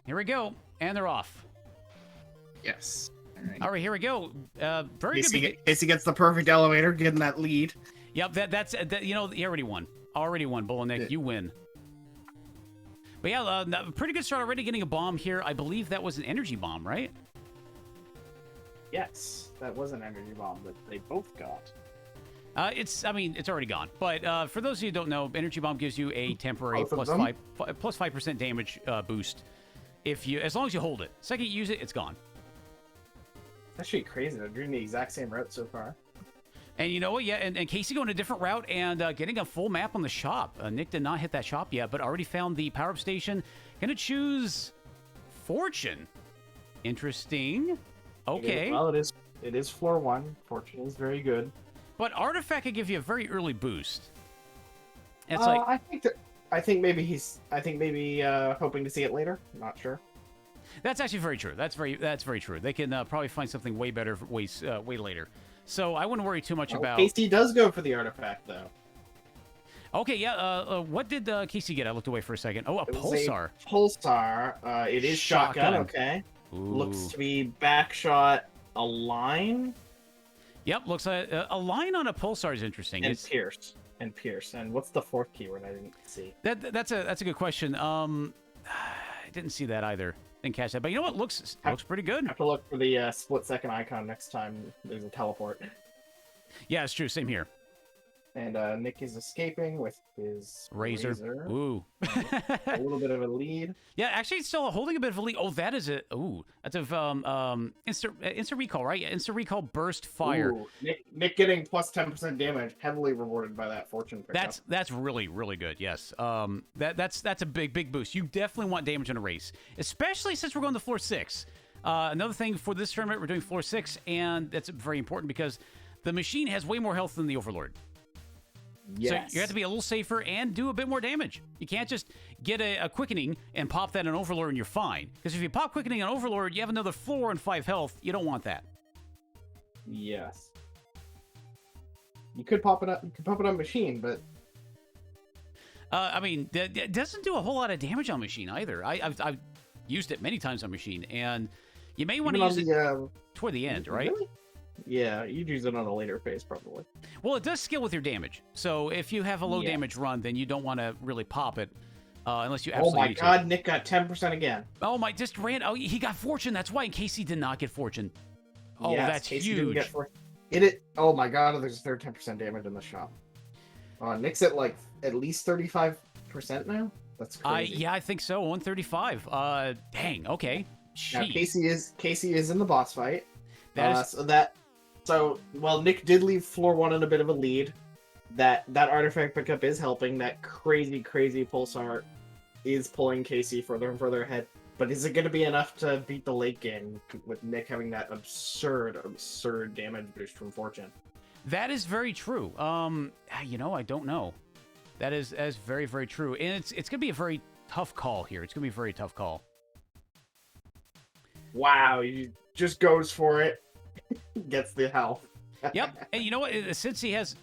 Here we go. And they're off. Yes. All right, here we go. Very good. Casey gets the perfect elevator, getting that lead. Yep, that's you know, he already won. Already won, Bull and Nick. Yeah. You win. But yeah, pretty good start already getting a bomb here. I believe that was an energy bomb, right? Yes, that was an energy bomb that they both got. I mean, it's already gone. But for those of you who don't know, energy bomb gives you a temporary Both of plus them? 5% damage boost. As long as you hold it. Second you use it, it's gone. It's actually crazy. They're doing the exact same route so far. And you know what? Yeah, and Casey going a different route and getting a full map on the shop. Nick did not hit that shop yet, but already found the power-up station. Gonna choose Fortune. Interesting. Okay. Well, it is floor 1. Fortune is very good. But Artifact could give you a very early boost. It's I think maybe he's hoping to see it later. I'm not sure. That's actually very true. That's very true. They can probably find something way better way later. So I wouldn't worry too much about. Casey does go for the artifact though. Okay, yeah. What did Casey get? I looked away for a second. Oh, a pulsar. Pulsar. It is shotgun. Okay. Ooh. Looks to be backshot. A line. Yep. Looks like a line on a pulsar is interesting. And Pierce. And what's the fourth keyword? I didn't see. That's a good question. I didn't see that either. Didn't catch that. But you know what? Looks pretty good. Have to look for the split-second icon next time there's a teleport. Yeah, it's true. Same here. And Nick is escaping with his razor. Ooh. A little bit of a lead. Yeah, actually, it's still holding a bit of a lead. Oh, that is a that's a instant recall, right? Yeah, instant recall burst fire. Ooh, Nick getting plus 10% damage, heavily rewarded by that fortune pickup. That's really good. Yes. That's a big boost. You definitely want damage in a race, especially since we're going to floor 6. Another thing for this tournament, we're doing floor 6, and that's very important because the machine has way more health than the Overlord. Yes. So you have to be a little safer and do a bit more damage. You can't just get a quickening and pop that on Overlord and you're fine. Because if you pop quickening on Overlord, you have another 4 and 5 health. You don't want that. Yes. You could pop it up. You could pop it on machine, but I mean, it doesn't do a whole lot of damage on machine either. I've used it many times on machine, and you may want to use it toward the end, right? Really? Yeah, you'd use it on a later phase, probably. Well, it does scale with your damage. So if you have a low damage run, then you don't want to really pop it unless you absolutely need to. Oh my god, Nick got 10% again. Oh my, just ran. Oh, he got Fortune. That's why Casey did not get Fortune. Oh, yes, that's Casey huge. Didn't get oh my god, there's 10% damage in the shop. Nick's at like at least 35% now? That's crazy. Yeah, I think so. 135. Dang, okay. Jeez. Now Casey is in the boss fight. That is... So, Nick did leave floor 1 in a bit of a lead. That artifact pickup is helping. That crazy pulsar is pulling Casey further and further ahead. But is it going to be enough to beat the late game with Nick having that absurd damage boost from Fortune? That is very true. You know, I don't know. That is very, very true. And it's going to be a very tough call here. It's going to be a very tough call. Wow, he just goes for it. Gets the health. Yep, and you know what? Since he has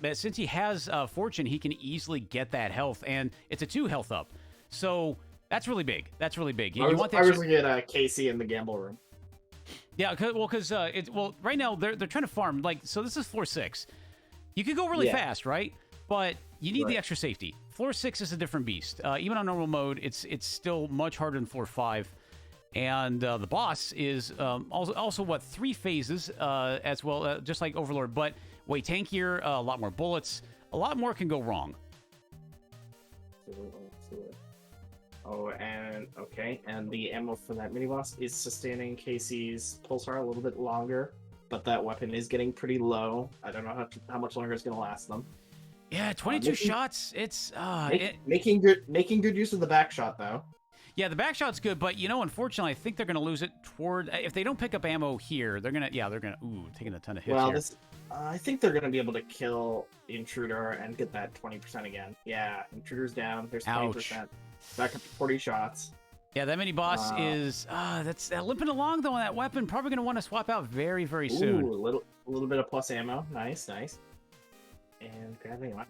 Fortune, he can easily get that health, and it's a 2 health up. So that's really big. That's really big. I was looking at Casey in the gamble room. Yeah, because right now they're trying to farm. So this is floor 6. You could go really fast, right? But you need the extra safety. Floor 6 is a different beast. Even on normal mode, it's still much harder than floor 5. And the boss is also 3 phases as well, just like Overlord, but way tankier, a lot more bullets, a lot more can go wrong. Oh, and the ammo for that mini boss is sustaining Casey's pulsar a little bit longer, but that weapon is getting pretty low. I don't know how much longer it's going to last them. Yeah, 22 shots. It's making good use of the back shot though. Yeah, the back shot's good, but unfortunately, I think they're going to lose it toward. If they don't pick up ammo here, they're gonna. Taking a ton of hits here. I think they're going to be able to kill Intruder and get that 20% again. Yeah, Intruder's down. There's 20%. Back up to 40 shots. Yeah, that mini boss is that's limping along though on that weapon. Probably going to want to swap out very, very soon. Ooh, a little bit of plus ammo. Nice. And grabbing a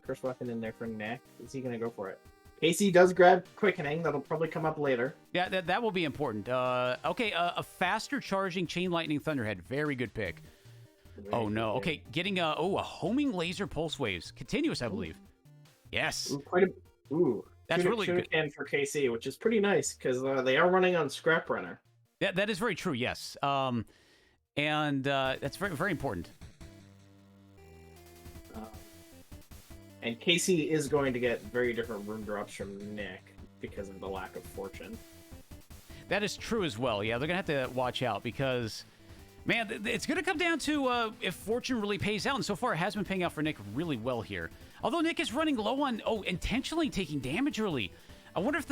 curse weapon in there for Nick. Is he going to go for it? Casey does grab Quickening. That'll probably come up later. Yeah, that will be important. Okay, a faster charging Chain Lightning Thunderhead. Very good pick. Oh, no. Okay, getting a homing laser pulse waves. Continuous, I believe. Yes. That's really good. For KC, which is pretty nice because they are running on Scrap Runner. That is very true, yes. And that's very, very important. And Casey is going to get very different room drops from Nick because of the lack of fortune. That is true as well. Yeah, they're going to have to watch out because, man, it's going to come down to if fortune really pays out. And so far, it has been paying out for Nick really well here. Although Nick is running low on, intentionally taking damage early. I wonder if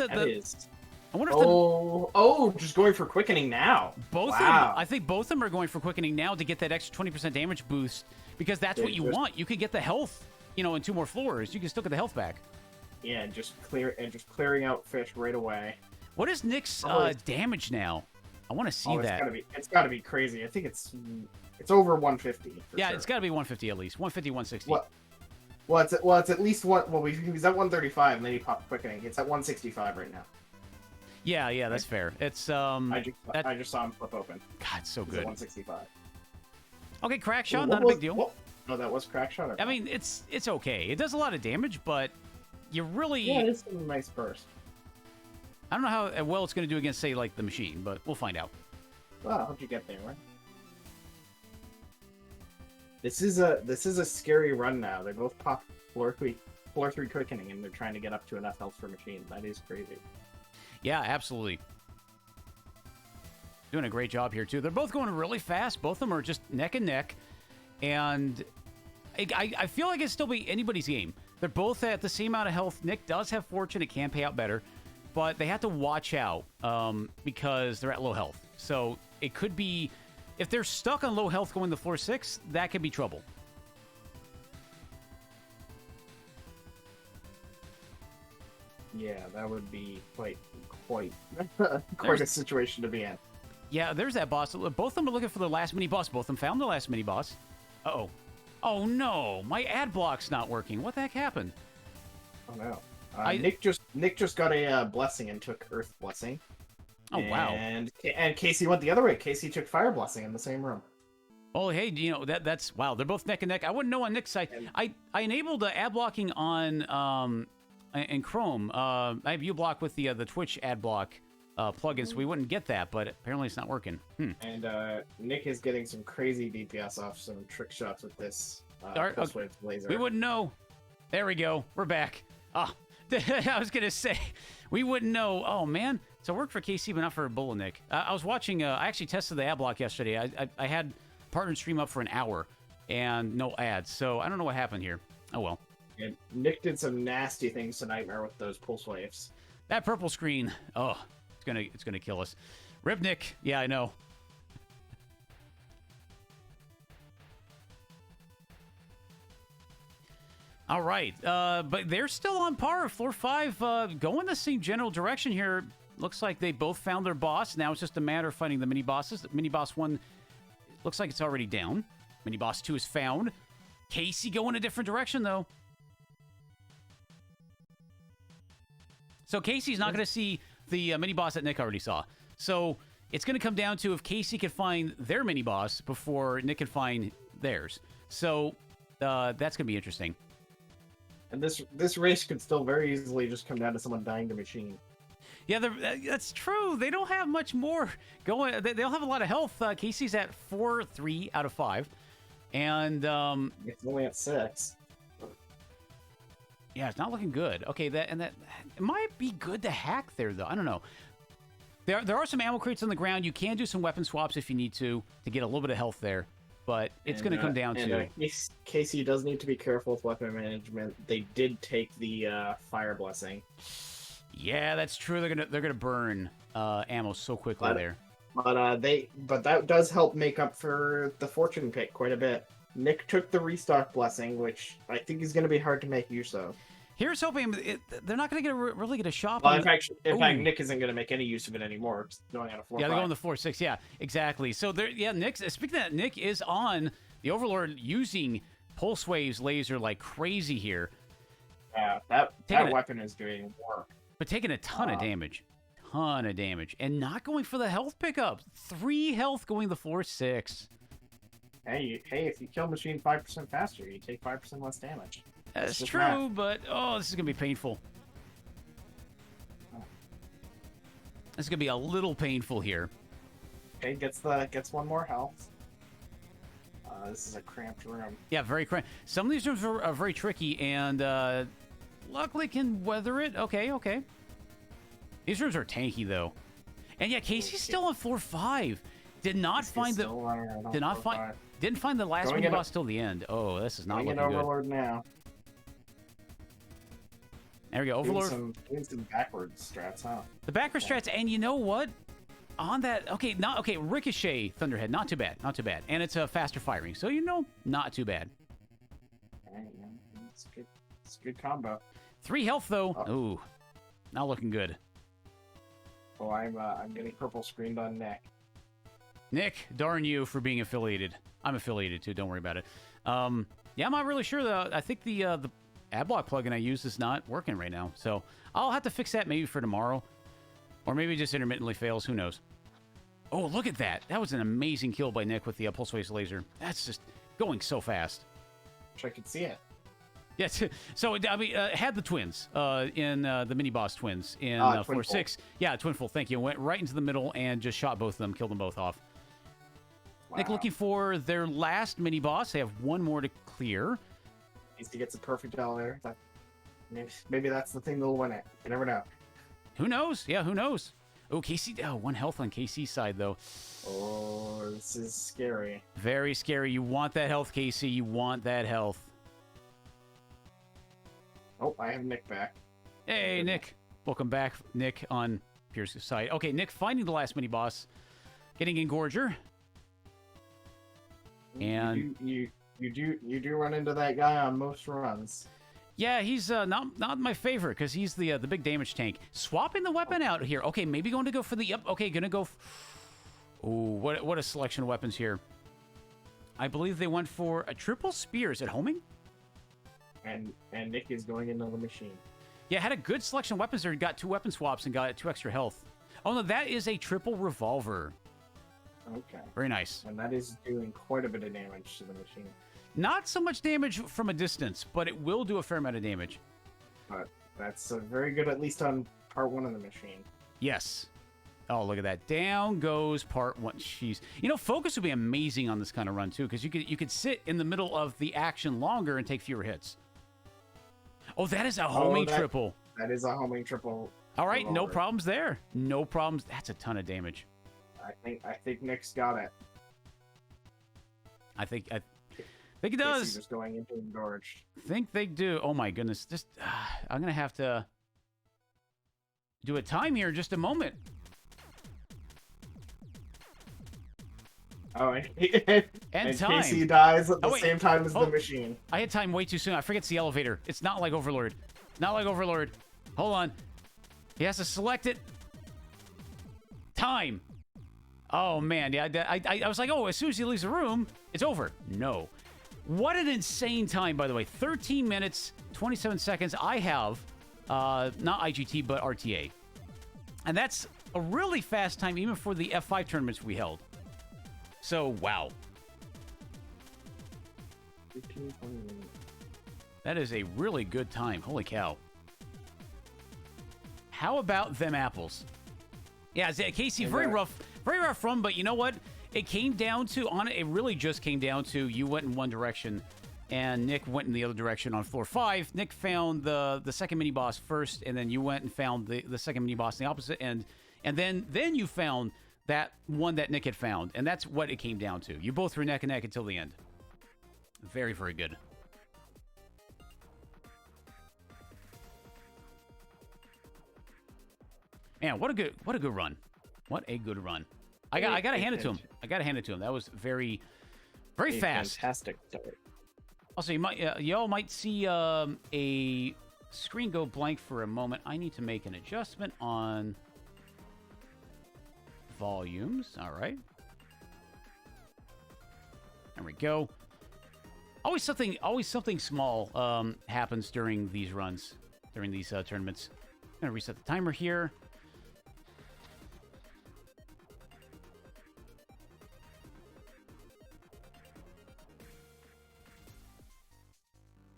just going for Quickening now. Both of them, I think both of them are going for Quickening now to get that extra 20% damage boost because that's what you want. You could get the health, in 2 more floors. You can still get the health back. Yeah, and just clearing out fish right away. What is Nick's damage now? I want to see that. It's got to be crazy. I think it's over 150. Yeah, it's got to be 150 at least. 150, 160. What? Well, it's at least one. Well, he's at 135, and then he popped Quickening. It's at 165 right now. Yeah, that's fair. It's I just saw him flip open. God, it's so good. 165. Okay, crack shot, not a big deal. No, that was crack shot. I mean, it's okay. It does a lot of damage, but you really it's a nice burst. I don't know how well it's going to do against, say, like the machine, but we'll find out. Well, how'd you get there, right? This is a scary run now. They both pop floor 3 Quickening, and they're trying to get up to enough health for machine. That is crazy. Yeah, absolutely. Doing a great job here, too. They're both going really fast. Both of them are just neck and neck. And I feel like it's still be anybody's game. They're both at the same amount of health. Nick does have fortune. It can pay out better. But they have to watch out because they're at low health. So it could be... If they're stuck on low health going to floor 6, that could be trouble. Yeah, that would be quite a situation to be in. Yeah, there's that boss. Both of them are looking for the last mini-boss. Both of them found the last mini-boss. Uh-oh. Oh, no. My ad block's not working. What the heck happened? Oh, no. Nick just got a blessing and took Earth Blessing. Oh, wow. And Casey went the other way. Casey took Fire Blessing in the same room. Oh, hey, that's... Wow, they're both neck and neck. I wouldn't know on Nick's side. I enabled ad blocking on... in Chrome. I have uBlock with the Twitch ad block plugin, so we wouldn't get that, but apparently it's not working. And Nick is getting some crazy DPS off some trick shots with this pulse wave laser. We wouldn't know. There we go. We're back. Ah, I was gonna say we wouldn't know. Oh man, so it worked for KC, but not for Bull and Nick. I was watching. I actually tested the ad block yesterday. I had partner stream up for an hour and no ads, so I don't know what happened here. Oh well. And Nick did some nasty things to Nightmare with those pulse waves. That purple screen. Oh, it's gonna kill us. Rip Nick. Yeah, I know. All right, but they're still on par. Floor 5 going the same general direction here. Looks like they both found their boss. Now it's just a matter of fighting the mini bosses. Mini boss 1 looks like it's already down. Mini boss 2 is found. Casey going a different direction though. So Casey's not going to see the mini-boss that Nick already saw. So it's going to come down to if Casey can find their mini-boss before Nick can find theirs. So that's going to be interesting. And this race could still very easily just come down to someone dying to machine. Yeah, that's true. They don't have much more going. They don't have a lot of health. Casey's at 4-3 out of 5. And it's only at 6. Yeah, it's not looking good. Okay, that it might be good to hack there, though. I don't know. There are some ammo crates on the ground. You can do some weapon swaps if you need to get a little bit of health there. But it's going to come down to... Casey does need to be careful with weapon management. They did take the Fire Blessing. Yeah, that's true. They're gonna burn ammo so quickly there. But that does help make up for the fortune pick quite a bit. Nick took the restock blessing, which I think is going to be hard to make use of. Here's hoping they're not going to really get a shop. Well, in fact, Nick isn't going to make any use of it anymore. It's going out of 4-5. Yeah, they're going to 4-6. Yeah, exactly. So Nick. Speaking of that, Nick is on the Overlord using Pulse Waves laser like crazy here. Yeah, that weapon is doing work. But taking a ton of damage. Ton of damage. And not going for the health pickup. 3 health going the floor 6. Hey, if you kill machine 5% faster, you take 5% less damage. That's true, but this is going to be painful. This is going to be a little painful here. Okay, gets one more health. This is a cramped room. Yeah, very cramped. Some of these rooms are very tricky, and luckily can weather it. Okay. These rooms are tanky, though. And yeah, Casey's still on floor 5. Didn't find the last mini boss till the end. Oh, this is not looking good. Overlord now. There we go, Overlord. Doing some backwards strats, huh? The backwards strats, and you know what? On that, Ricochet Thunderhead, not too bad, and it's a faster firing, so not too bad. Alright, yeah, it's a good combo. 3 health though. Ooh, not looking good. Oh, I'm getting purple screened on Nick. Nick, darn you for being affiliated. I'm affiliated too. Don't worry about it. Yeah, I'm not really sure though. I think the Adblock plugin I use is not working right now, so I'll have to fix that maybe for tomorrow. Or maybe it just intermittently fails. Who knows? Oh, look at that. That was an amazing kill by Nick with the pulse phase laser. That's just going so fast. Wish I could see it. Yes. So, I mean, had the twins in the mini-boss twins in floor 6. Yeah, Twinful, thank you. Went right into the middle and just shot both of them, killed them both off. Wow. Nick looking for their last mini-boss. They have one more to clear. He gets a perfect elevator. Maybe that's the thing that'll win it. You never know. Who knows? Yeah, who knows? Oh, KC. Oh, 1 health on KC's side, though. Oh, this is scary. Very scary. You want that health, KC. You want that health. Oh, I have Nick back. Hey, Nick. Welcome back, Nick, on Pierce's side. Okay, Nick finding the last mini-boss. Getting Engorger. And you do run into that guy on most runs. Yeah, he's not my favorite because he's the big damage tank. Swapping the weapon out here. Okay, maybe going to go for the... Yep, okay, going to go... Oh, what a selection of weapons here. I believe they went for a triple spear. Is it homing? And Nick is going into the machine. Yeah, had a good selection of weapons there. He got 2 weapon swaps and got 2 extra health. Oh, no, that is a triple revolver. Okay. Very nice. And that is doing quite a bit of damage to the machine. Not so much damage from a distance, but it will do a fair amount of damage. But that's very good, at least on part 1 of the machine. Yes. Oh, look at that. Down goes part 1. Jeez. Focus would be amazing on this kind of run, too, because you could sit in the middle of the action longer and take fewer hits. Oh, that is a homing triple. That is a homing triple. All right, no problems there. No problems. That's a ton of damage. I think Nick's got it. I think he does. Just going into engorged. Think they do. Oh my goodness! I'm gonna have to do a time here in just a moment. Oh, and time. Casey dies at the same time as the machine. I had time way too soon. I forget it's the elevator. It's not like Overlord. Not like Overlord. Hold on. He has to select it. Time. Oh man, yeah. I was like, oh, as soon as he leaves the room, it's over. No. What an insane time, by the way. 13 minutes, 27 seconds. I have, not IGT, but RTA. And that's a really fast time, even for the F5 tournaments we held. So, wow. That is a really good time. Holy cow. How about them apples? Yeah, Casey, very rough run, but you know what? It came down to, it really just came down to you went in one direction and Nick went in the other direction on floor 5. Nick found the second mini-boss first, and then you went and found the second mini-boss on the opposite end, and then you found that one that Nick had found, and that's what it came down to. You both were neck and neck until the end. Very, very good. Man, what a good run. What a good run. I gotta hand it to him. I gotta hand it to him. That was very, very fast. Fantastic start. Also, y'all might see a screen go blank for a moment. I need to make an adjustment on volumes. All right. There we go. Always something small happens during these runs, during these tournaments. I'm gonna reset the timer here.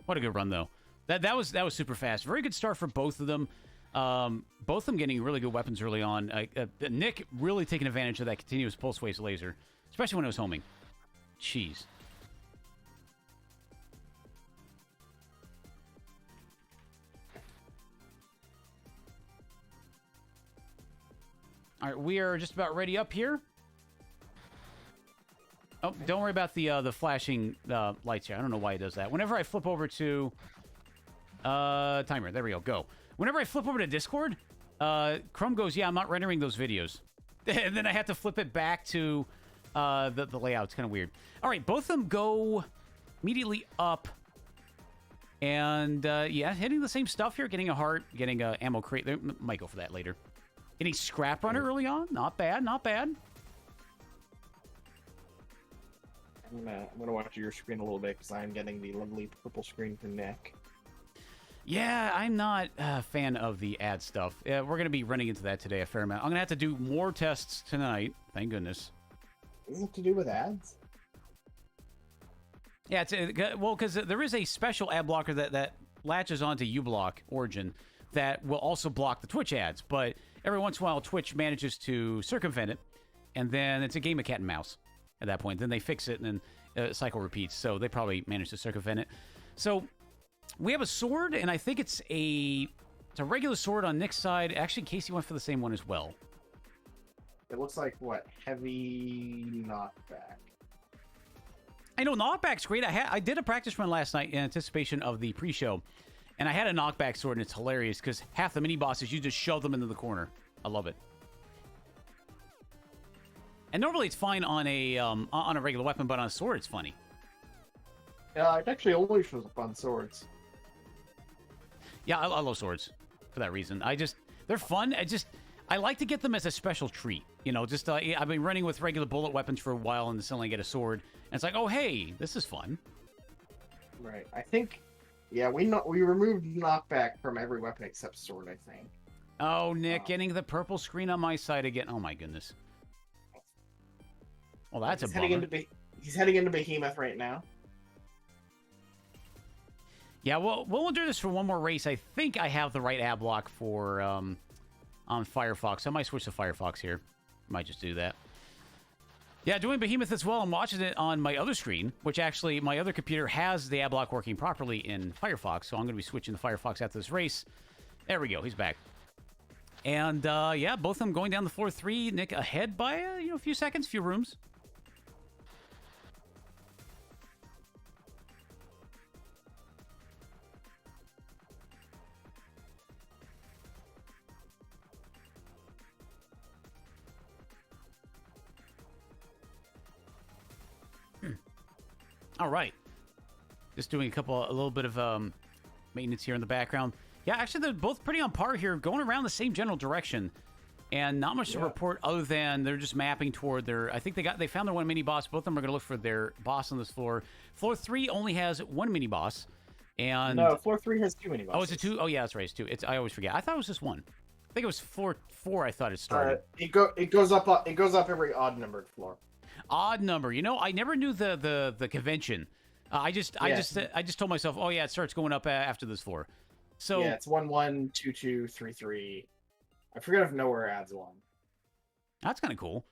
What a good run, though. That was super fast. Very good start for both of them. Both of them getting really good weapons early on. Nick really taking advantage of that continuous pulse waves laser, especially when it was homing. Jeez. All right, we are just about ready up here. Oh, don't worry about the flashing lights here. I don't know why it does that. Whenever I flip over to timer, there we go. Whenever I flip over to Discord, Chrome goes, "Yeah, I'm not rendering those videos," and then I have to flip it back to the layout. It's kind of weird. All right, both of them go immediately up, and yeah, hitting the same stuff here. Getting a heart, getting a ammo crate. They might go for that later. Getting scrap runner early on. Not bad. Not bad. I'm gonna watch your screen a little bit because I'm getting the lovely purple screen from Nick. Yeah, I'm not a fan of the ad stuff. We're going to be running into that today a fair amount. I'm going to have to do more tests tonight. Thank goodness. What does it have to do with ads? Yeah, well, because there is a special ad blocker that latches onto uBlock Origin that will also block the Twitch ads. But every once in a while, Twitch manages to circumvent it, and then it's a game of cat and mouse at that point. Then they fix it, and then the cycle repeats. So they probably managed to circumvent it. So we have a sword, and I think it's a regular sword on Nick's side. Actually, Casey went for the same one as well. It looks like, what, heavy knockback. I know knockback's great. I did a practice run last night in anticipation of the pre-show, and I had a knockback sword, and it's hilarious because half the mini bosses you just shove them into the corner. I love it. And normally it's fine on a regular weapon, but on a sword it's funny. Yeah, it actually always shows up on swords. Yeah, I love swords for that reason. They're fun. I like to get them as a special treat. You know, just I've been running with regular bullet weapons for a while, and then suddenly I get a sword, and it's like, oh hey, this is fun. Right. I think, yeah, we removed knockback from every weapon except sword, I think. Oh, Nick, getting the purple screen on my side again. Oh my goodness. Well, that's a bummer. He's heading into Behemoth right now. Yeah, well, we'll do this for one more race. I think I have the right ad block for on Firefox. I might switch to Firefox here. Might just do that. Yeah, doing Behemoth as well. I'm watching it on my other screen, which actually my other computer has the ad block working properly in Firefox, so I'm going to be switching to Firefox after this race. There we go. He's back. And, yeah, both of them going down the floor 3. Nick ahead by, a few seconds, few rooms. All right. Just doing a little bit of maintenance here in the background. Yeah, actually, they're both pretty on par here, going around the same general direction. And not much to report other than they're just mapping toward their... I think they found their one mini-boss. Both of them are going to look for their boss on this floor. Floor 3 only has one mini-boss. And... No, floor 3 has 2 mini-bosses. Oh, is it 2? Oh, yeah, that's right, it's 2. I always forget. I thought it was just 1. I think it was floor 4 I thought it started. It goes up every odd-numbered floor. Odd number. You know, I never knew the convention. I just told myself, oh yeah, it starts going up after this floor. So yeah, it's 1 1 2 2 3 3. I forget if nowhere adds 1. That's kind of cool.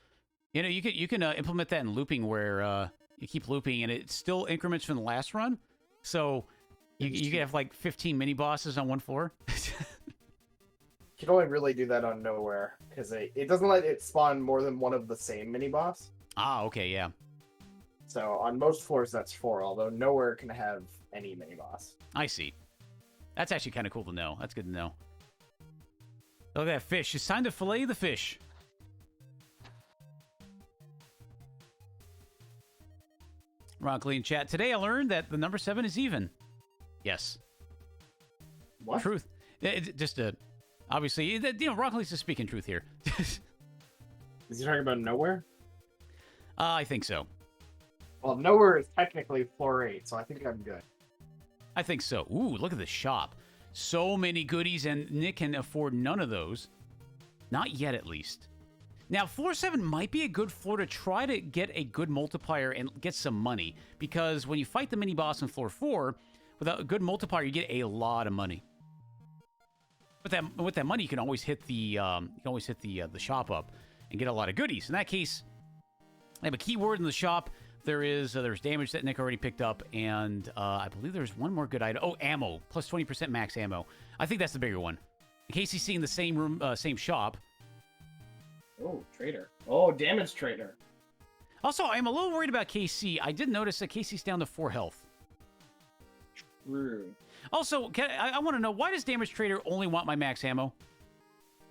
You know, you can implement that in looping where you keep looping and it still increments from the last run. So you can have like 15 mini bosses on one floor. You can only really do that on nowhere because it doesn't let it spawn more than one of the same mini boss. Ah, okay, yeah. So on most floors that's 4, although nowhere can have any mini boss. I see. That's actually kind of cool to know. That's good to know. Look at that fish. It's time to fillet the fish. Roncli in chat. Today I learned that the number 7 is even. Yes. What? Truth. Obviously, Roncli's just speaking truth here. Is he talking about nowhere? I think so. Well, nowhere is technically floor 8, so I think I'm good. I think so. Ooh, look at the shop. So many goodies, and Nick can afford none of those. Not yet, at least. Now, floor 7 might be a good floor to try to get a good multiplier and get some money, because when you fight the mini-boss in floor 4, without a good multiplier, you get a lot of money. With that money, you can always hit the the shop up and get a lot of goodies. In that case, I have a keyword in the shop. There's damage that Nick already picked up, and I believe there's one more good item. Oh, ammo. Plus 20% max ammo. I think that's the bigger one. In case he's seeing the same room, same shop. Oh, trader. Oh, damage trader. Also, I'm a little worried about KC. I did notice that KC's down to 4 health. True. Also, I want to know, why does damage trader only want my max ammo?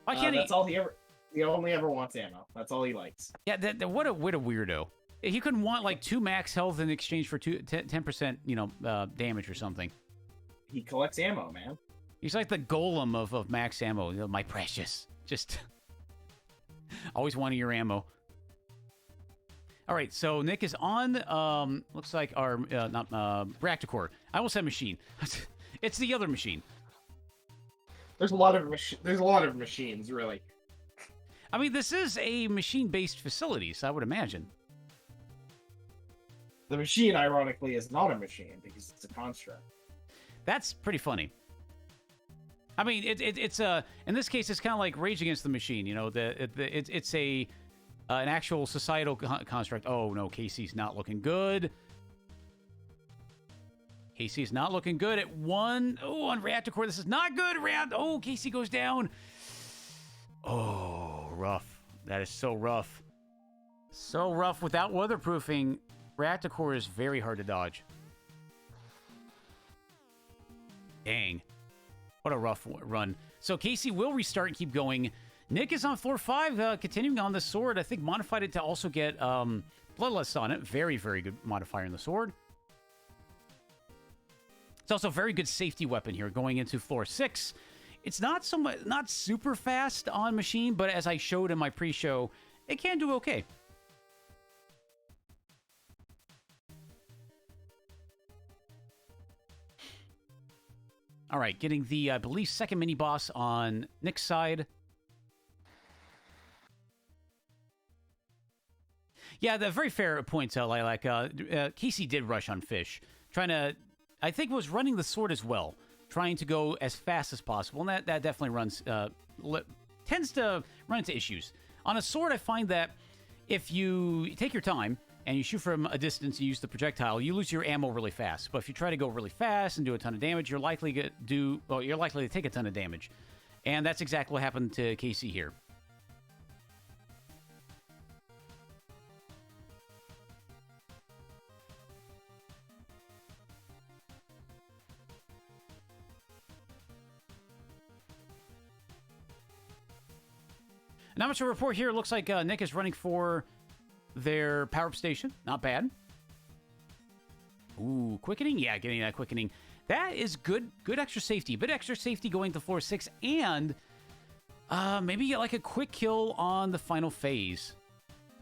Why can't That's all he ever... He only ever wants ammo. That's all he likes. Yeah, what a weirdo. He couldn't want like 2 max health in exchange for 10%, damage or something. He collects ammo, man. He's like the golem of max ammo. My precious. Just always wanting your ammo. All right, so Nick is on, looks like our, reactor core. I almost said machine. It's the other machine. There's a lot of machines, really. I mean, this is a machine-based facility, so I would imagine. The machine, ironically, is not a machine because it's a construct. That's pretty funny. I mean, it's in this case, it's kind of like Rage Against the Machine. You know, it's an actual societal construct. Oh no, Casey's not looking good. Casey's not looking good at 1. Oh, on reactor core, this is not good. Oh, Casey goes down. Oh, rough. That is so rough. So rough. Without weatherproofing, reactor core is very hard to dodge. Dang. What a rough run. So Casey will restart and keep going. Nick is on floor 5, continuing on the sword. I think modified it to also get Bloodlust on it. Very, very good modifier in the sword. It's also a very good safety weapon here going into floor 6. It's not super fast on machine, but as I showed in my pre-show, it can do okay. All right, getting the, I believe, second mini-boss on Nick's side. Yeah, the very fair point, Lilac. Casey did rush on Fish, trying to, I think, was running the sword as well, trying to go as fast as possible, and that definitely tends to run into issues. On a sword, I find that if you take your time and you shoot from a distance, you use the projectile, you lose your ammo really fast. But if you try to go really fast and do a ton of damage, you're likely to take a ton of damage. And that's exactly what happened to Casey here. An amateur report here. Looks like Nick is running for their power-up station. Not bad. Ooh, quickening? Yeah, getting that quickening. That is good. Good extra safety. A bit extra safety going to floor 6. And maybe get like a quick kill on the final phase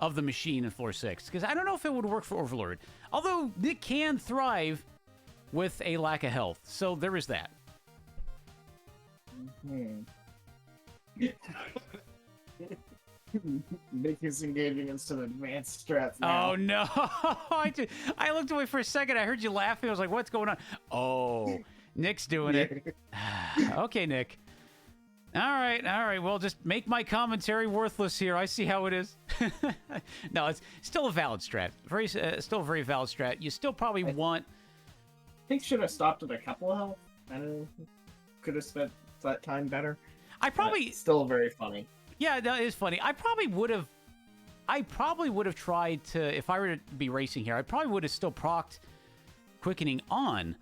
of the machine in floor 6. Because I don't know if it would work for Overlord. Although Nick can thrive with a lack of health. So there is that. Nick is engaging in some advanced strats now. Oh, no. I looked away for a second. I heard you laughing. I was like, what's going on? Oh, Nick's doing it. Okay, Nick. All right. Well, just make my commentary worthless here. I see how it is. No, it's still a valid strat. Still a very valid strat. You still probably want... I think should have stopped at a couple of health. I don't know. Could have spent that time better. Still very funny. Yeah, that is funny. I probably would have tried to, if I were to be racing here, I probably would have still procced quickening on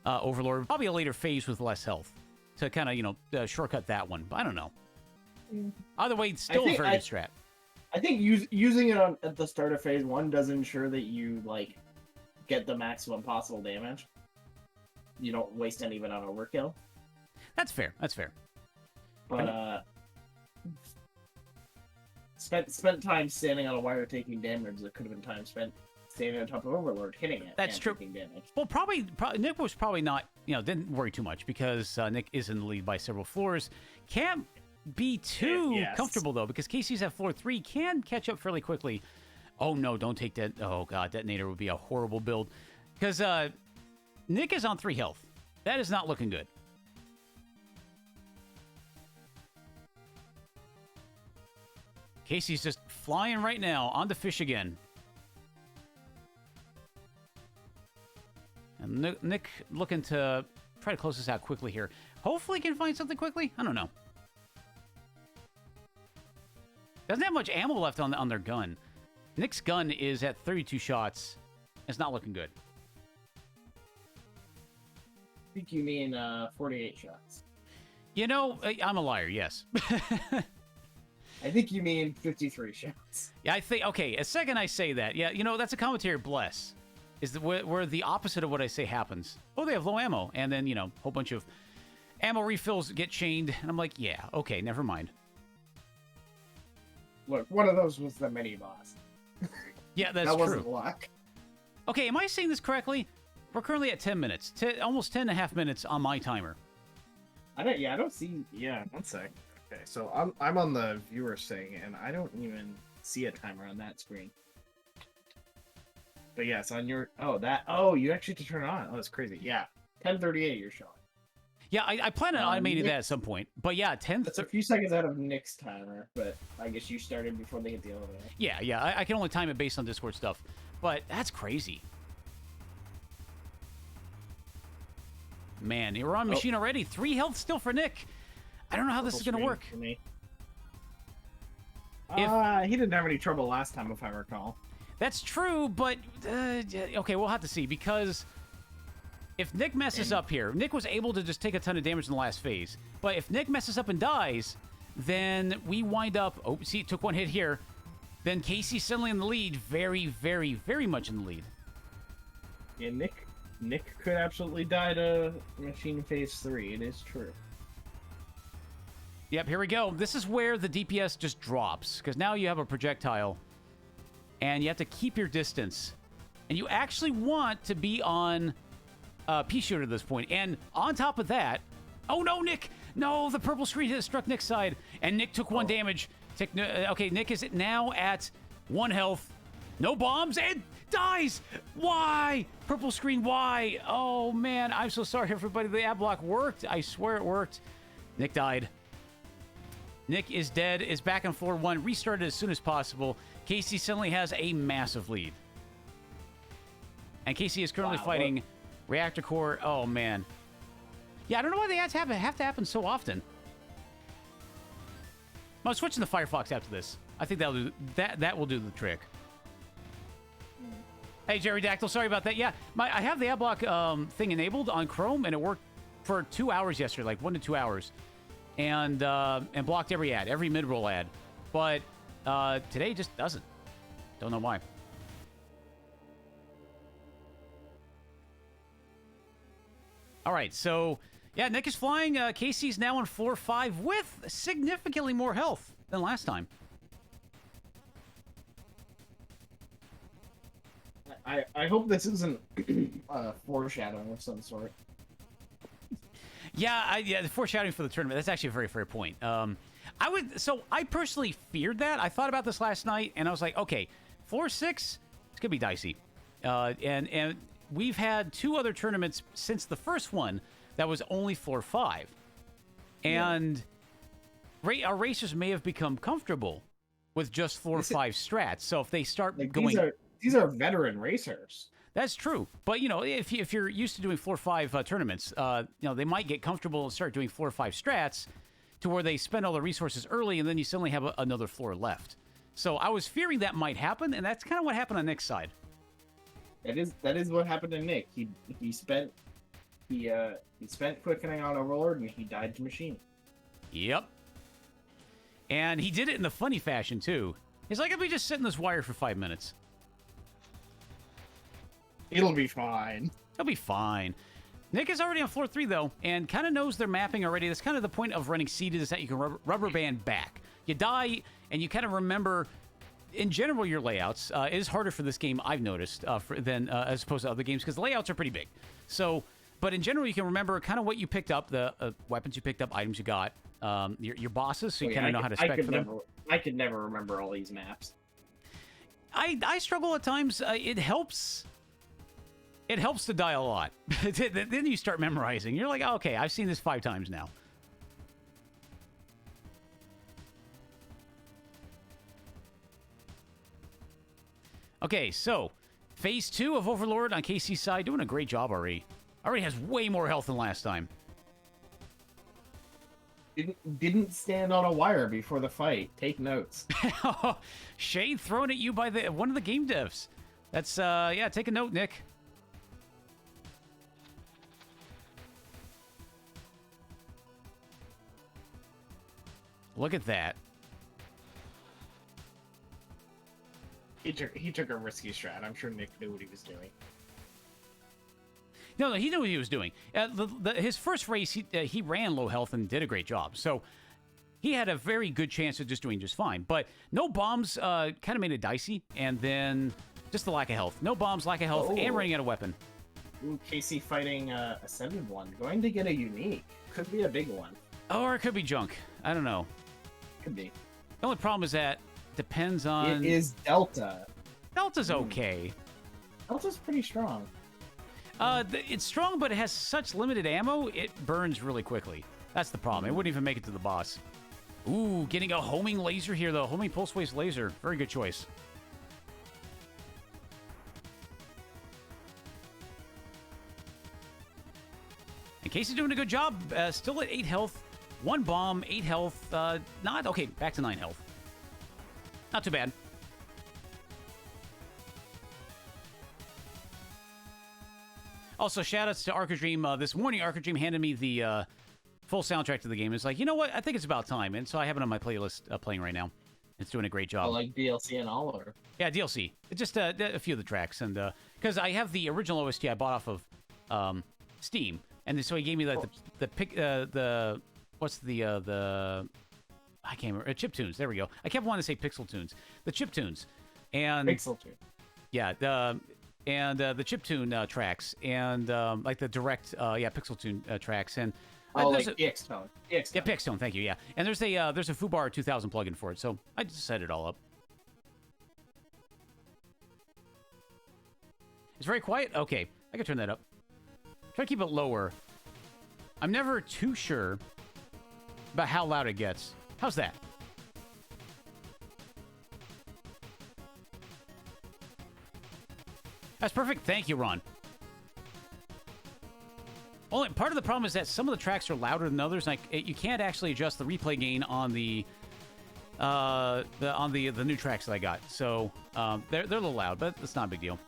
Overlord. Probably a later phase with less health to kind of, shortcut that one. But I don't know. Either way, it's still a very good strat. I think using it at the start of phase 1 does ensure that you, like, get the maximum possible damage. You don't waste any of it on overkill. That's fair. But, spent time standing on a wire taking damage that could have been time spent standing on top of Overlord, hitting it. That's true. Taking damage. Well, probably Nick was probably not, didn't worry too much because Nick is in the lead by several floors. Can't be too comfortable, though, because Casey's at floor 3, can catch up fairly quickly. Oh, no, don't take that. Oh, God, Detonator would be a horrible build. Because Nick is on 3 health. That is not looking good. Casey's just flying right now on the fish again. And Nick looking to try to close this out quickly here. Hopefully he can find something quickly. I don't know. Doesn't have much ammo left on their gun. Nick's gun is at 32 shots. It's not looking good. I think you mean 48 shots. I'm a liar, yes. I think you mean 53 shots. Yeah, I think, okay, a second I say that. Yeah, that's a commentary bless. Is where the opposite of what I say happens. Oh, they have low ammo. And then, a whole bunch of ammo refills get chained. And I'm like, yeah, okay, never mind. Look, one of those was the mini-boss. Yeah, that's true. That true. wasn't luck. Okay, am I saying this correctly? We're currently at 10 minutes. Almost 10 and a half minutes on my timer. I don't see... Yeah, one sec. Okay, so I'm on the viewers thing, and I don't even see a timer on that screen. But yes, on your... Oh, you actually have to turn it on. Oh, that's crazy. Yeah, 10:38 you're showing. Yeah, I plan on automating that at some point. But yeah, 10... That's a few seconds out of Nick's timer, but I guess you started before they hit the elevator. Yeah, I can only time it based on Discord stuff. But that's crazy. Man, we're on machine already. 3 health still for Nick. I don't know how this is going to work. For me. He didn't have any trouble last time, if I recall. That's true, but... okay, we'll have to see, because... If Nick messes up here, Nick was able to just take a ton of damage in the last phase. But if Nick messes up and dies, then we wind up... Oh, see, took 1 hit here. Then Casey's suddenly in the lead. Very, very, very much in the lead. Yeah, Nick could absolutely die to Machine Phase 3. It is true. Yep, here we go. This is where the DPS just drops, because now you have a projectile, and you have to keep your distance. And you actually want to be on pea shooter at this point. And on top of that... Oh, no, Nick! No, the purple screen hit struck Nick's side, and Nick took 1 damage. Okay, Nick is now at 1 health. No bombs, and dies! Why? Purple screen, why? Oh, man, I'm so sorry, everybody. The ad block worked. I swear it worked. Nick died. Nick is dead, is back on floor 1, restarted as soon as possible. Casey suddenly has a massive lead. And Casey is currently fighting Reactor Core. Oh, man. Yeah, I don't know why the ads have to happen so often. I'm switching to Firefox after this. I think that will do the trick. Hey, Jerry Dactyl, sorry about that. Yeah, I have the adblock thing enabled on Chrome, and it worked for 2 hours yesterday, like 1 to 2 hours, and blocked every ad, every mid-roll ad. But today just doesn't. Don't know why. All right, so yeah, Nick is flying. Casey's now on floor 5 with significantly more health than last time. I hope this isn't foreshadowing of some sort. Yeah, the foreshadowing for the tournament. That's actually a very fair point. I personally feared that. I thought about this last night, and I was like, okay, floor 6, it's gonna be dicey. And we've had 2 other tournaments since the first one that was only floor 5, and our racers may have become comfortable with just floor 5 strats. So if they start going. These are veteran racers. That's true. But, if you're used to doing floor 5 tournaments, they might get comfortable and start doing floor 5 strats to where they spend all the resources early and then you suddenly have another floor left. So I was fearing that might happen, and that's kind of what happened on Nick's side. That is what happened to Nick. He spent quickening on Overlord, and he died to machine. Yep. And he did it in the funny fashion, too. He's like, let me just sit in this wire for 5 minutes. It'll be fine. It'll be fine. Nick is already on floor 3, though, and kind of knows their mapping already. That's kind of the point of running seeded, is that you can rubber band back. You die, and you kind of remember in general, your layouts is harder for this game, I've noticed, than as opposed to other games, because the layouts are pretty big. So, but in general, you can remember kind of what you picked up, the weapons you picked up, items you got, your bosses, so you kind of know how to spec for them. I could never remember all these maps. I struggle at times. It helps. It helps to die a lot. Then you start memorizing. You're like, oh, okay, I've seen this 5 times now. Okay, so Phase 2 of Overlord on KC's side, doing a great job already. Already has way more health than last time. Didn't stand on a wire before the fight. Take notes. Shade thrown at you by one of the game devs. That's, yeah, take a note, Nick. Look at that. He took a risky strat. I'm sure Nick knew what he was doing. No, he knew what he was doing. His first race, he ran low health and did a great job. So he had a very good chance of just doing just fine. But no bombs kind of made it dicey. And then just the lack of health. No bombs, lack of health, and running out of weapon. Ooh, Casey fighting Ascended one. Going to get a unique. Could be a big one. Or it could be junk. I don't know. Could be. The only problem is that depends on... It is Delta. Delta's okay. Delta's pretty strong. It's strong, but it has such limited ammo, it burns really quickly. That's the problem. It wouldn't even make it to the boss. Ooh, getting a homing laser here, though. Homing pulse waste laser. Very good choice. And Casey's doing a good job. Still at 8 health. 1 bomb, 8 health. Not... Okay, back to 9 health. Not too bad. Also, shoutouts to Arcadream. This morning, Arcadream handed me the full soundtrack to the game. It's like, you know what? I think it's about time. And so I have it on my playlist playing right now. It's doing a great job. Oh, like DLC and all, or? Yeah, DLC. It's just a few of the tracks. And because I have the original OST I bought off of Steam. And so he gave me like what's the I can't remember. Chip tunes. There we go. I kept wanting to say Pixel tunes. The chip tunes. And Pixel tune. Yeah, the chiptune tracks and like the direct Pixel tune tracks and like PX Tone. Yeah, PX Tone. Thank you. Yeah, and there's a Fubar 2000 plugin for it, so I just set it all up. It's very quiet. Okay, I can turn that up. Try to keep it lower. I'm never too sure about how loud it gets. How's that? That's perfect. Thank you, Ron. Only part of the problem is that some of the tracks are louder than others. Like you can't actually adjust the replay gain on the new tracks that I got. So they're a little loud, but it's not a big deal.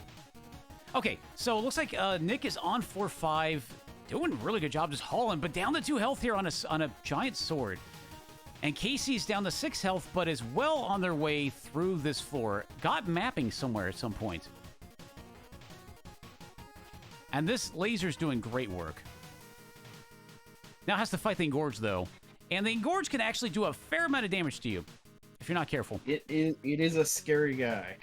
Okay, so it looks like Nick is on 4-5, doing a really good job just hauling, but down to 2 health here on a giant sword. And Casey's down to 6 health, but is well on their way through this floor. Got mapping somewhere at some point. And this laser's doing great work. Now has to fight the Engorge, though. And the Engorge can actually do a fair amount of damage to you, if you're not careful. It is a scary guy.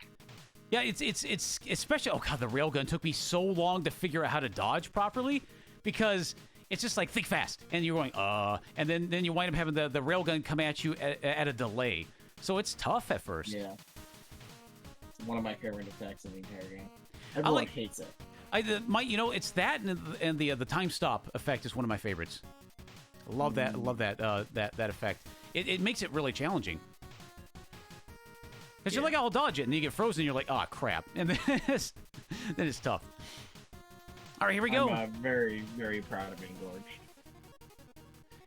Yeah, it's especially... Oh, God, the railgun took me so long to figure out how to dodge properly, because it's just like, think fast. And you're going, and then you wind up having the railgun come at you at a delay. So it's tough at first. Yeah. It's one of my favorite attacks in the entire game. Everyone hates it. It's that and the time stop effect is one of my favorites. I love that. I love that effect. It makes it really challenging. Because you're like, I'll dodge it, and then you get frozen, and you're like, oh, crap. And then it's tough. All right, here we go. I'm very, very proud of Engorge.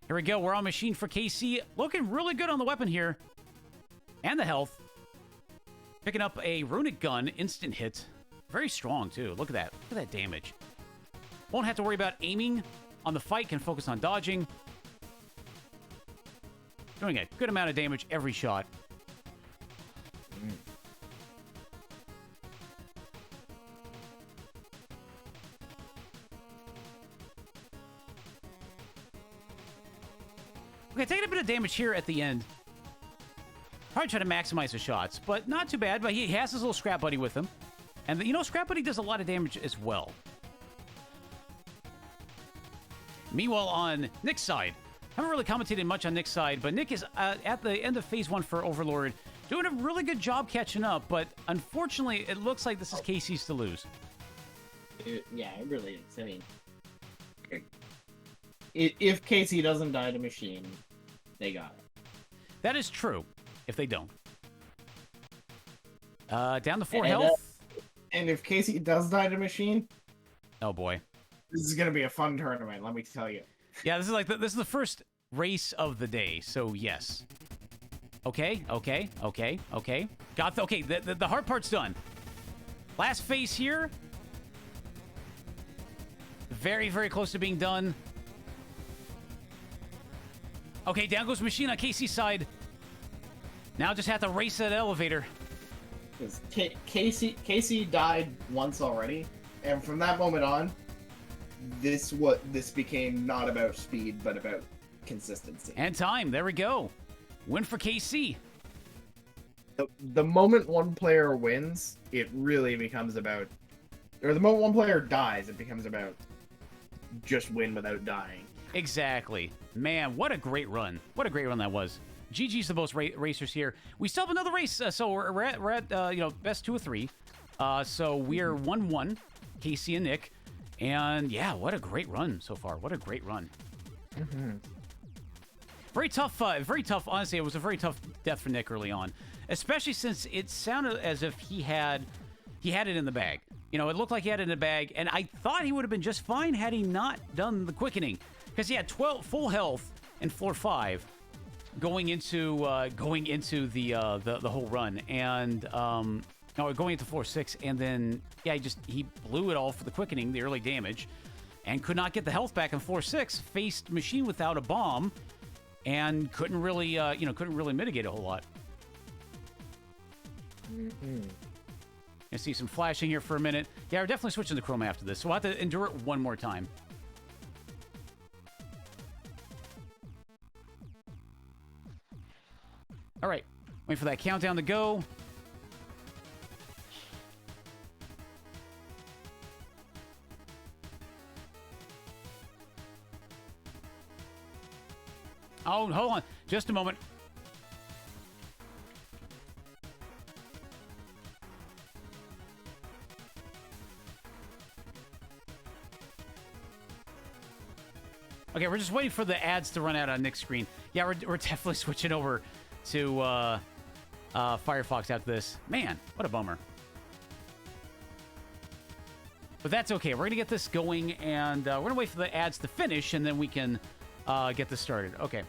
Here we go. We're on machine for KC. Looking really good on the weapon here. And the health. Picking up a runic gun, instant hit. Very strong, too. Look at that. Look at that damage. Won't have to worry about aiming on the fight. Can focus on dodging. Doing a good amount of damage every shot. Okay, taking a bit of damage here at the end. probably try to maximize his shots, but not too bad. But he has his little Scrap Buddy with him. And, you know, Scrap Buddy does a lot of damage as well. Meanwhile, on Nick's side, haven't really commentated much on Nick's side, but Nick is at the end of Phase 1 for Overlord, doing a really good job catching up, but unfortunately, it looks like this is Casey's to lose. Yeah, it really is. I mean, if Casey doesn't die to Machine, they got it. That is true, if they don't. Down to 4 health. And if Casey does die to Machine... Oh, boy. This is going to be a fun tournament, let me tell you. Yeah, this is like this is the first race of the day, so yes. Okay. Got the hard part's done. Last phase here. Very, very close to being done. Okay, down goes Machine on Casey's side. Now just have to race that elevator. Casey died once already, and from that moment on, this became not about speed, but about consistency. And time. There we go. Win for KC. The moment one player wins, it really becomes about... Or the moment one player dies, it becomes about just win without dying. Exactly. Man, what a great run. What a great run that was. GG's the most racers here. We still have another race, so we're at you know, best 2 of 3. So we're 1-1, Casey and Nick. And yeah, what a great run so far. What a great run. Very tough, honestly, it was a very tough death for Nick early on. Especially since it sounded as if he had it in the bag. You know, it looked like he had it in the bag, and I thought he would have been just fine had he not done the quickening. Because he had 12 full health in floor 5 going into the whole run. And going into floor 6, and then yeah, he blew it all for the quickening, the early damage, and could not get the health back in floor 6. Faced Machine without a bomb, and couldn't really mitigate a whole lot. I see some flashing here for a minute. Yeah, we're definitely switching to Chroma after this, so we'll have to endure it one more time. All right, wait for that countdown to go. Oh, hold on. Just a moment. Okay, we're just waiting for the ads to run out on Nick's screen. Yeah, we're definitely switching over to Firefox after this. Man, what a bummer. But that's okay. We're going to get this going, and we're going to wait for the ads to finish, and then we can get this started. Okay.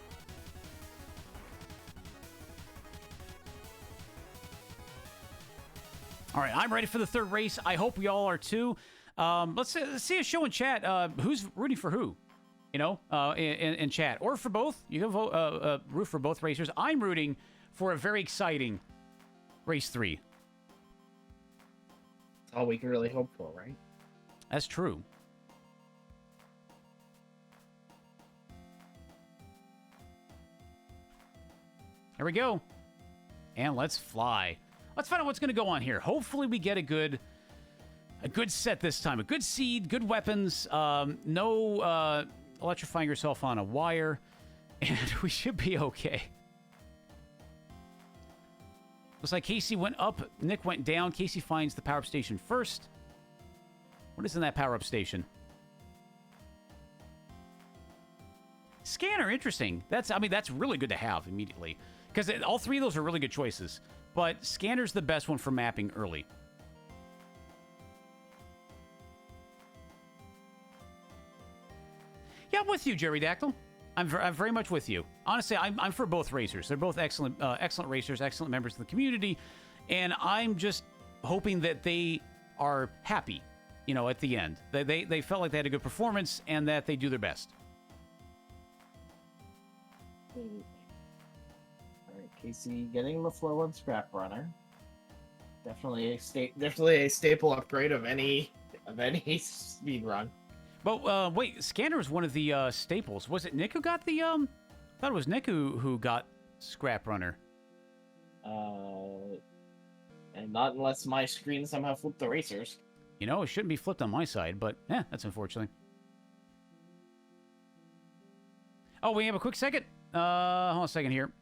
All right, I'm ready for the third race. I hope we all are too. Let's see a show in chat. Who's rooting for who? You know, in chat, or for both. You can vote, root for both racers. I'm rooting for a very exciting race 3. That's all we can really hope for, right? That's true. Here we go. And let's fly. Let's find out what's going to go on here. Hopefully we get a good set this time. A good seed, good weapons, no electrifying yourself on a wire, and we should be okay. Looks like Casey went up, Nick went down. Casey finds the power-up station first. What is in that power-up station? Scanner, interesting. That's really good to have immediately. Because all 3 of those are really good choices. But Scanner's the best one for mapping early. Yeah, I'm with you, Jerry Dactyl. I'm very much with you. Honestly, I'm for both racers. They're both excellent racers, excellent members of the community. And I'm just hoping that they are happy, you know, at the end. They felt like they had a good performance and that they do their best. All right, Casey getting the floor 1 scrap runner. Definitely a staple upgrade of any speed run. But wait, Scanner is one of the staples. Was it Nick who got the I thought it was Nick who got Scrap Runner. And not unless my screen somehow flipped the racers. You know, it shouldn't be flipped on my side, but that's unfortunate. Oh, we have a quick second. Hold on a second here.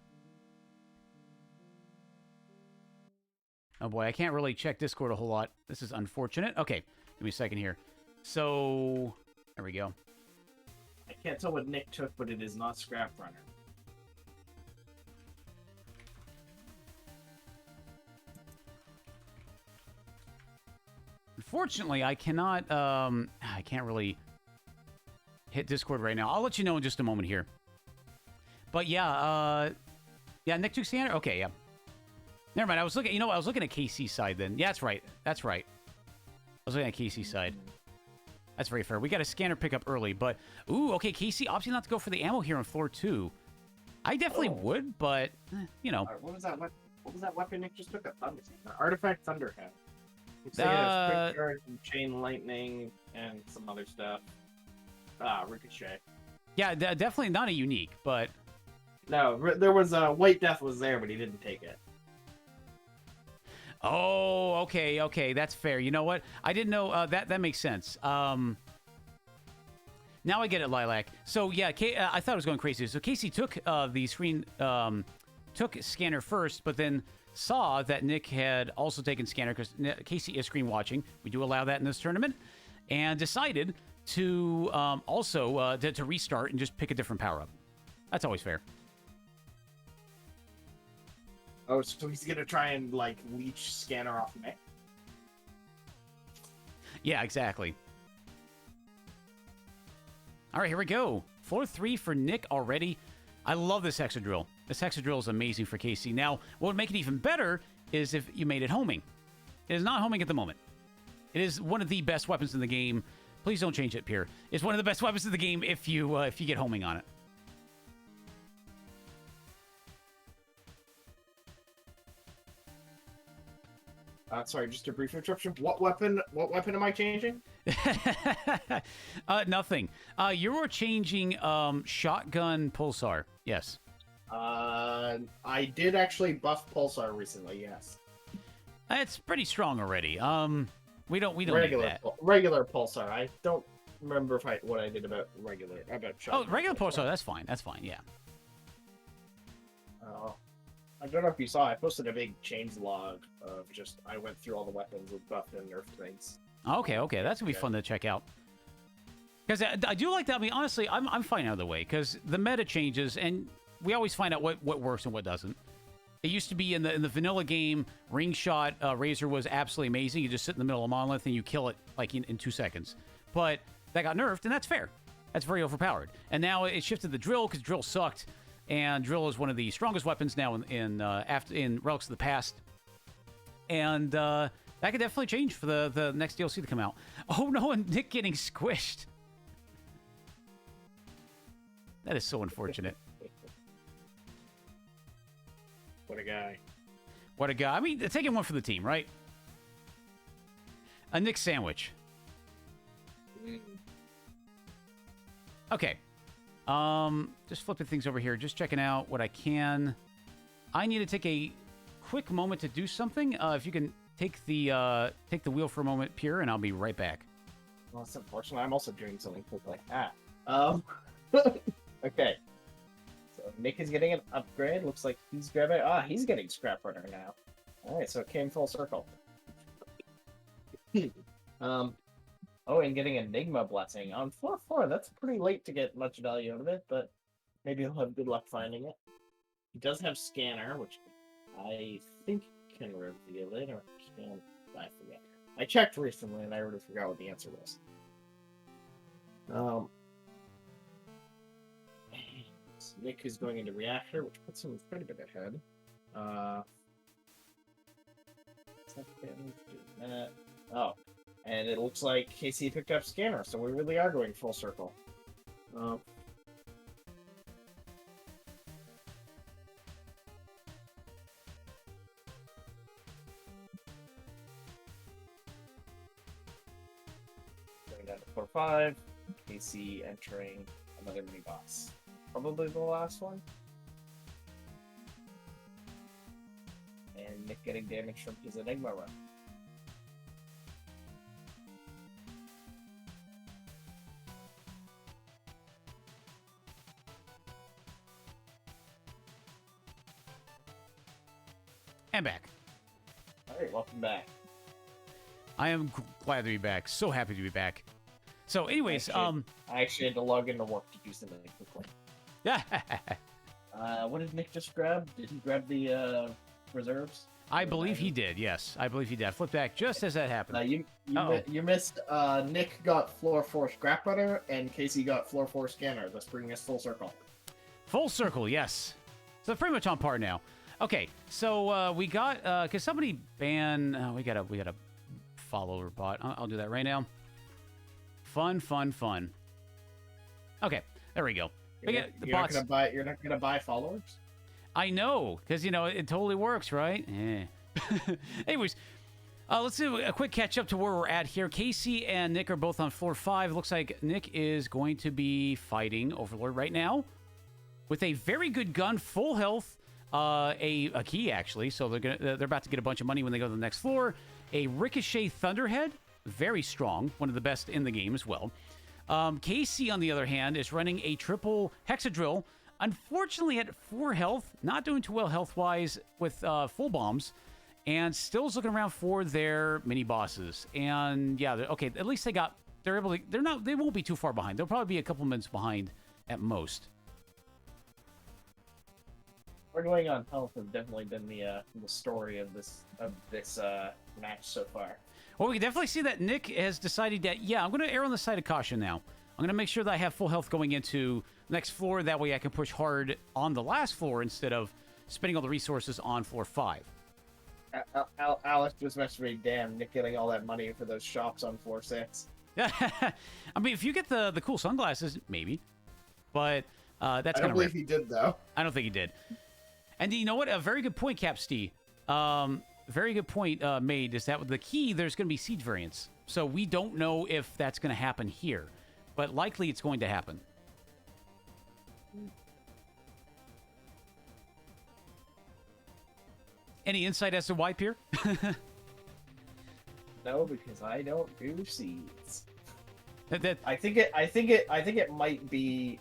Oh boy, I can't really check Discord a whole lot. This is unfortunate. Okay, give me a second here. So, there we go. I can't tell what Nick took, but it is not Scrap Runner. Unfortunately, I cannot, I can't really hit Discord right now. I'll let you know in just a moment here. But yeah, yeah, Nick took scanner? Okay, yeah. Never mind, I was looking, I was looking at KC's side then. Yeah, that's right, that's right. I was looking at KC's side. That's very fair. We got a scanner pickup early, but... Ooh, okay, KC opting not to go for the ammo here on floor 2. I definitely would, but, What was that weapon Nick just took? A thunder. Artifact Thunderhead. Looks like it has quick charge and chain lightning and some other stuff. Ricochet. Yeah, definitely not a unique, but... No, there was a White Death was there, but he didn't take it. Oh, okay, that's fair. You know what? I didn't know, that makes sense. Now I get it, Lilac. So, yeah, I thought I was going crazy. So, Casey took the screen, took scanner first, but then saw that Nick had also taken scanner, because Casey is screen watching. We do allow that in this tournament. And decided to also to restart and just pick a different power-up. That's always fair. Oh, so he's gonna try and, like, leech scanner off Nick? Yeah, exactly. All right, here we go. Floor 3 for Nick already. I love this Hexadrill. This Hexadrill is amazing for Casey. Now, what would make it even better is if you made it homing. It is not homing at the moment. It is one of the best weapons in the game. Please don't change it, Pierre. It's one of the best weapons in the game if you get homing on it. Sorry, just a brief interruption. What weapon am I changing? Nothing. You're changing shotgun pulsar. Yes. I did actually buff pulsar recently. Yes. It's pretty strong already. We don't regular need that. Regular pulsar. I don't remember what I did about shotgun. Oh, regular pulsar. That's fine. That's fine. Yeah. Oh. I don't know if you saw, I posted a big change log of just, I went through all the weapons with buffed and nerfed things. Okay, that's gonna be fun to check out. Because I do like that. I mean, honestly, I'm fine out of the way, because the meta changes, and we always find out what works and what doesn't. It used to be in the vanilla game, ring shot Razor was absolutely amazing. You just sit in the middle of a monolith and you kill it like in 2 seconds. But that got nerfed, and that's fair. That's very overpowered. And now it shifted to drill, because drill sucked. And drill is one of the strongest weapons now in Relics of the Past, and that could definitely change for the next DLC to come out. Oh no, and Nick getting squished. That is so unfortunate. What a guy! What a guy! I mean, taking one for the team, right? A Nick sandwich. Okay. Just flipping things over here, just checking out what I can. I need to take a quick moment to do something. If you can take the wheel for a moment, Pure, and I'll be right back. Well, that's unfortunate. I'm also doing something quick like that. Okay. So Nick is getting an upgrade. Looks like he's grabbing. He's getting Scrap Runner now. All right, so it came full circle. Oh, and getting Enigma Blessing on floor 4. That's pretty late to get much value out of it, but maybe he'll have good luck finding it. He does have Scanner, which I think can reveal it, or can I forget? I checked recently, and I already forgot what the answer was. Nick is going into Reactor, which puts him quite a bit ahead. Oh. And it looks like Casey picked up Scanner, so we really are going full circle. Going down to 4-5. Casey entering another mini boss. Probably the last one. getting damage from his Enigma run. And back. All right, welcome back. I am glad to be back. So happy to be back. So, anyways, I actually had to log into work to do something quickly. Yeah. What did Nick just grab? Did he grab the reserves? I believe he did. Yes, I believe he did. I flipped back just as that happened. You missed. Nick got floor 4 scrap runner, and Casey got floor 4 scanner. That's bringing us full circle. Full circle, yes. So pretty much on par now. Okay, so we got cause somebody banned. We got a follower bot. I'll do that right now. Fun. Okay, there we go. You're not gonna buy followers. I know, because it totally works, right? Anyways, let's do a quick catch up to where we're at here. Casey and Nick are both on floor 5. Looks like Nick is going to be fighting Overlord right now with a very good gun, full health. A key actually, so they're about to get a bunch of money when they go to the next floor. A Ricochet Thunderhead, very strong, one of the best in the game as well. Casey, on the other hand, is running a triple Hexadrill. Unfortunately, at 4 health, not doing too well health-wise with full bombs, and still is looking around for their mini bosses. And yeah, okay, at least they won't be too far behind. They'll probably be a couple minutes behind at most. We're going on health has definitely been the story of this match so far. Well, we can definitely see that Nick has decided that, yeah, I'm going to err on the side of caution now. I'm going to make sure that I have full health going into next floor. That way I can push hard on the last floor instead of spending all the resources on floor 5. Alex just messaged me, damn, Nick getting all that money for those shops on floor 6. I mean, if you get the cool sunglasses, maybe. But that's I don't believe he did, though. I don't think he did. And you know what? A very good point, Capsty. Very good point made is that with the key, there's going to be siege variants. So we don't know if that's going to happen here. But likely it's going to happen. Any insight as to why, Pierre? No, because I don't do seeds. I think it might be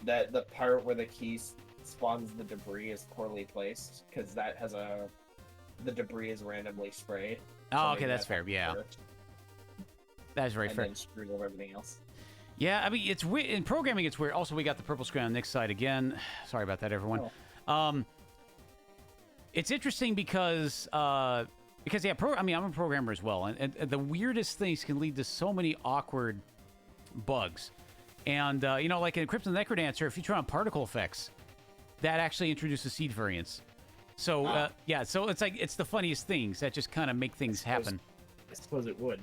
that the part where the key spawns the debris is poorly placed, because that has the debris is randomly sprayed. Oh, okay, that's fair. Yeah, that's very fair. And then screws over everything else. Yeah, I mean, it's weird. In programming, it's weird. Also, we got the purple screen on Nick's side again. Sorry about that, everyone. Oh. It's interesting because yeah, I'm a programmer as well, and the weirdest things can lead to so many awkward bugs. And like in Crypto Necrodancer, if you turn on particle effects, that actually introduces seed variants. So yeah, so it's like it's the funniest things that just kind of make things happen. I suppose it would.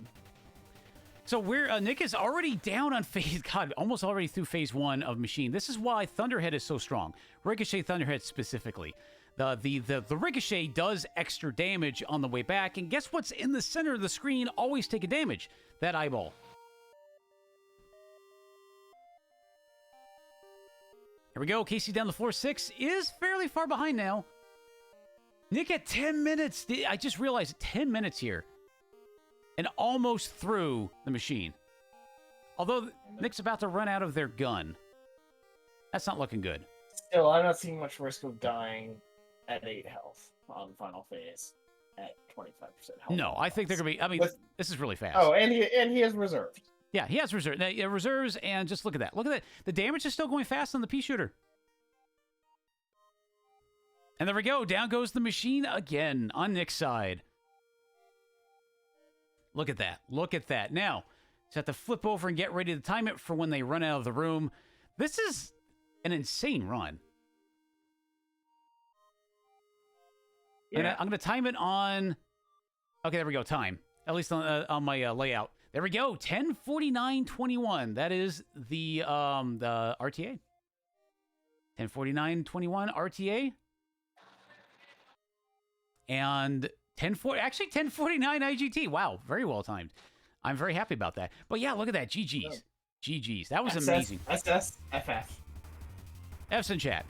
So Nick is already down on phase, God, almost already through phase 1 of Machine. This is why Thunderhead is so strong. Ricochet Thunderhead specifically. The Ricochet does extra damage on the way back, and guess what's in the center of the screen always taking damage? That eyeball. Here we go. Casey down to floor 6 is fairly far behind now. Nick at 10 minutes. I just realized 10 minutes here. And almost through the machine. Although Nick's about to run out of their gun. That's not looking good. Still, I'm not seeing much risk of dying at 8 health on final phase at 25% health. No, I think they're going to be... I mean, this is really fast. Oh, and he has reserves. Yeah, he has reserves. Reserves, and just look at that. Look at that. The damage is still going fast on the pea shooter. And there we go. Down goes the machine again on Nick's side. Look at that. Look at that. Now, just have to flip over and get ready to time it for when they run out of the room. This is an insane run. Yeah. I'm going to time it on... Okay, there we go. Time. At least on my layout. There we go. 10:49:21. That is the RTA. 10:49:21 RTA. And 10:49 IGT. Wow, very well timed. I'm very happy about that. But yeah, look at that. GG's. GG's. That was amazing. SS, FF. F's in chat.